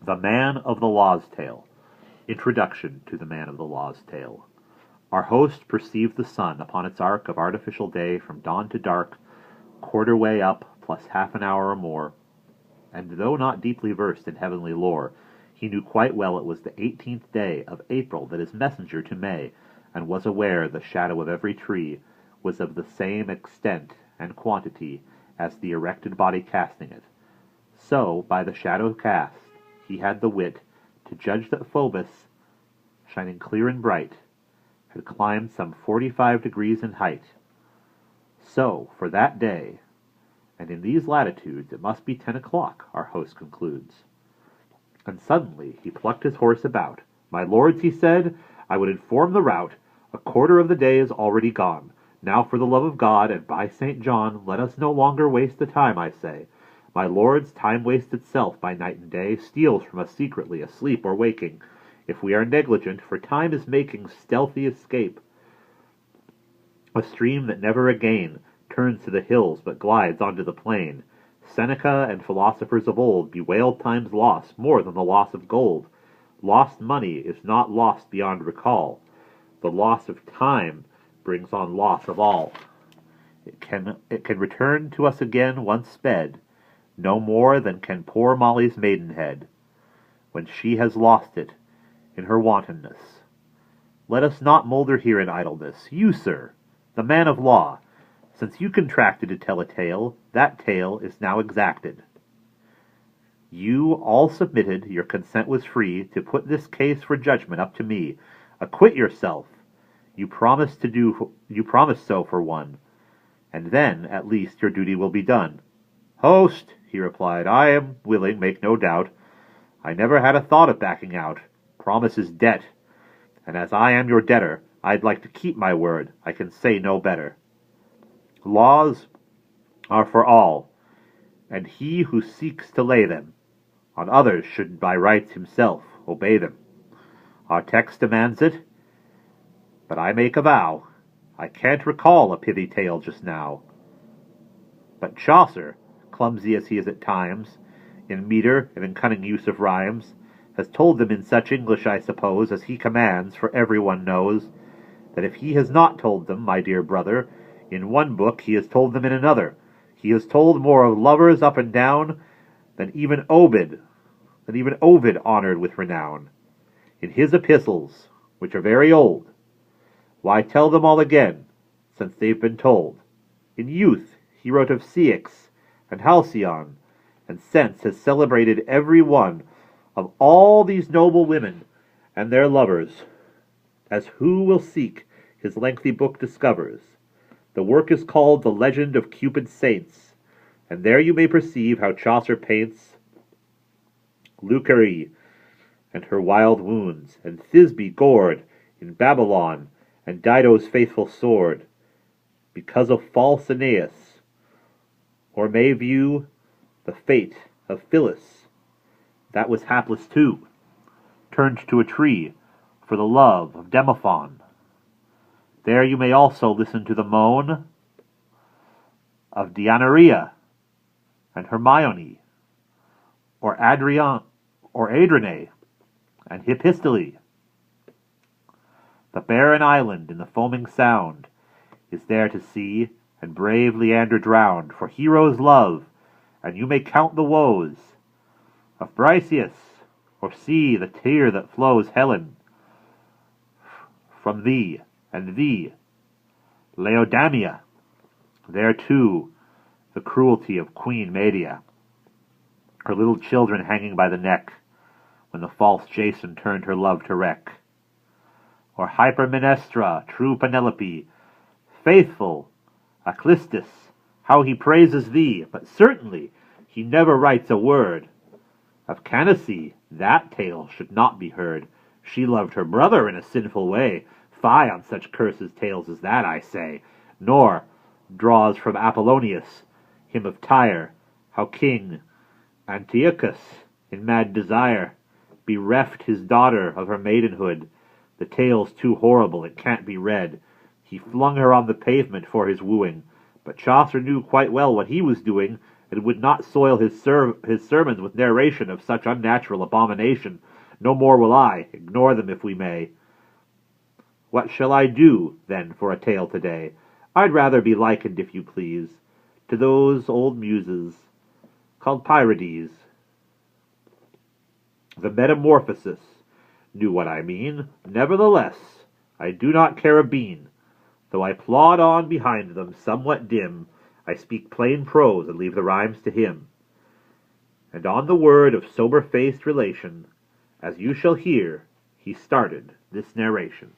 The Man of the Law's Tale. Introduction to The Man of the Law's Tale. Our host perceived the sun upon its arc of artificial day from dawn to dark, quarter way up, plus half an hour or more, and though not deeply versed in heavenly lore, he knew quite well it was the 18th day of April that is messenger to May, and was aware the shadow of every tree was of the same extent and quantity as the erected body casting it. So, by the shadow cast, he had the wit to judge that Phobos, shining clear and bright, had climbed some 45 degrees in height. So, for that day, and in these latitudes it must be 10 o'clock, our host concludes. And suddenly he plucked his horse about. "My lords," he said, "I would inform the rout. A quarter of the day is already gone. Now, for the love of God, and by St. John, let us no longer waste the time, I say. My lords, time wastes itself by night and day, steals from us secretly, asleep or waking, if we are negligent, for time is making stealthy escape. A stream that never again turns to the hills, but glides onto the plain. Seneca and philosophers of old bewailed time's loss more than the loss of gold. Lost money is not lost beyond recall. The loss of time brings on loss of all. It can return to us again once sped, no more than can poor Molly's maidenhead, when she has lost it in her wantonness. Let us not moulder here in idleness. You, sir, the man of law, since you contracted to tell a tale, that tale is now exacted. You all submitted, your consent was free, to put this case for judgment up to me. Acquit yourself. You promised so for one, and then, at least, your duty will be done." "Host," he replied, "I am willing, make no doubt. I never had a thought of backing out. Promise is debt, and as I am your debtor, I'd like to keep my word. I can say no better. Laws are for all, and he who seeks to lay them on others should by rights himself obey them. Our text demands it, but I make a vow, I can't recall a pithy tale just now. But Chaucer, clumsy as he is at times, in metre and in cunning use of rhymes, has told them in such English, I suppose, as he commands, for every one knows, that if he has not told them, my dear brother, in one book he has told them in another. He has told more of lovers up and down than even Ovid honoured with renown. In his epistles, which are very old, why tell them all again, since they've been told? In youth he wrote of Ceyx and Halcyon, and since has celebrated every one of all these noble women and their lovers, as who will seek his lengthy book discovers. The work is called The Legend of Cupid's Saints, and there you may perceive how Chaucer paints Lucerie and her wild wounds, and Thisbe gored in Babylon, and Dido's faithful sword, because of false Aeneas, or may view the fate of Phyllis, that was hapless too, turned to a tree for the love of Demophon. There you may also listen to the moan of Deianeira and Hermione, or Adriane and Hippostyle. The barren island in the foaming sound is there to see, and brave Leander drowned for heroes' love, and you may count the woes of Briseis, or see the tear that flows, Helen, from thee, and thee, Laodamia, there too the cruelty of Queen Medea, her little children hanging by the neck, when the false Jason turned her love to wreck. Or Hypermnestra, true Penelope, faithful Aclistus, how he praises thee, but certainly he never writes a word of Candace. That tale should not be heard. She loved her brother in a sinful way. Fie on such curses tales as that, I say. Nor draws from Apollonius, him of Tyre, how King Antiochus, in mad desire, bereft his daughter of her maidenhood. The tale's too horrible, it can't be read. He flung her on the pavement for his wooing, but Chaucer knew quite well what he was doing, and would not soil his sermons with narration of such unnatural abomination. No more will I. Ignore them if we may. What shall I do, then, for a tale today? I'd rather be likened, if you please, to those old muses called Pyrades. The Metamorphosis knew what I mean. Nevertheless, I do not care a bean. Though I plod on behind them, somewhat dim, I speak plain prose and leave the rhymes to him. And on the word of sober-faced relation, as you shall hear, he started this narration.